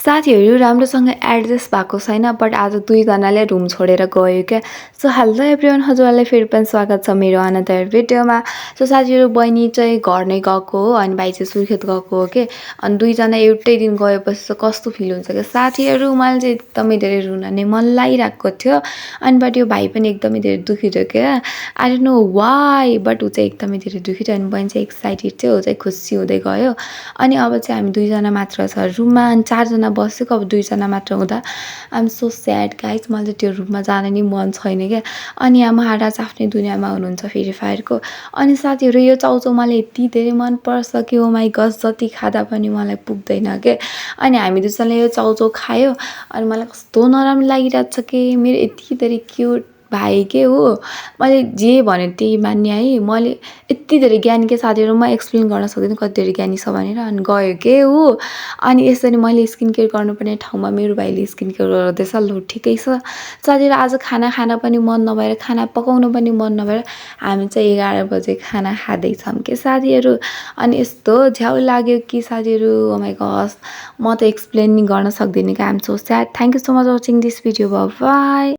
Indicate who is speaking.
Speaker 1: साथीहरू राम्रोसँग एडजस्ट भएको छैन बट आज दुईजनाले रुम छोडेर गयो क्या। सो हेलो एभ्रिवान, हजुरहरूलाई फेरि पनि स्वागत छ मेरो अनदर भिडियोमा। सो साथीहरू बहिनी चाहिँ घर नै गएको हो अनि भाइ चाहिँ सुर्खेत गएको हो कि। अनि दुईजना एउटै दिन गएपछि चाहिँ कस्तो फिल हुन्छ क्या साथीहरू। मलाई चाहिँ एकदमै धेरै रुन नै मन लागिरहेको थियो। अनि बट यो भाइ पनि एकदमै धेरै दुखी थियो क्या। I don't know why, but ऊ चाहिँ एकदमै धेरै दुखी थियो। अनि बहिनी चाहिँ एक्साइटेड थियो, ऊ चाहिँ खुसी हुँदै गयो। अनि अब चाहिँ हामी दुईजना मात्र छ रुममा, अनि चारजना बसेको। अब दुईजना मात्र हुँदा I am so sad guys. मलाई त्यो रुममा जान नि मन छैन क्या। अनि यहाँ महाराज आफ्नै दुनियाँमा हुनुहुन्छ फ्री फायरको। अनि साथीहरू यो चाउचाउ मलाई यति धेरै मनपर्छ कि ओ माई गस, जति खाँदा पनि मलाई पुग्दैन के। अनि हामी दुईजनाले यो चाउचाउ खायो अनि मलाई कस्तो नराम्रो लागिरहेको छ कि मेरो यति धेरै क्युट भाइ के हो। मैले जे भन्यो त्यही मान्ने है। मैले यति धेरै ज्ञानी के साथीहरू, म एक्सप्लेन गर्न सक्दिनँ कति धेरै ज्ञानी छ भनेर। अनि गयो के हो। अनि यसरी मैले स्किन केयर गर्नुपर्ने ठाउँमा मेरो भाइले स्किन केयर गर्दैछ। लु ठिकै छ साथीहरू। आज खाना खान पनि मन नभएर, खाना पकाउन पनि मन नभएर हामी चाहिँ 11 बजे खाना खाँदैछौँ के साथीहरू। अनि यस्तो झ्याउ लाग्यो कि साथीहरू, ओ माई गस, म त एक्सप्लेन नि गर्न सक्दिनँ कि। I am so sad. Thank you so much watching this video. By.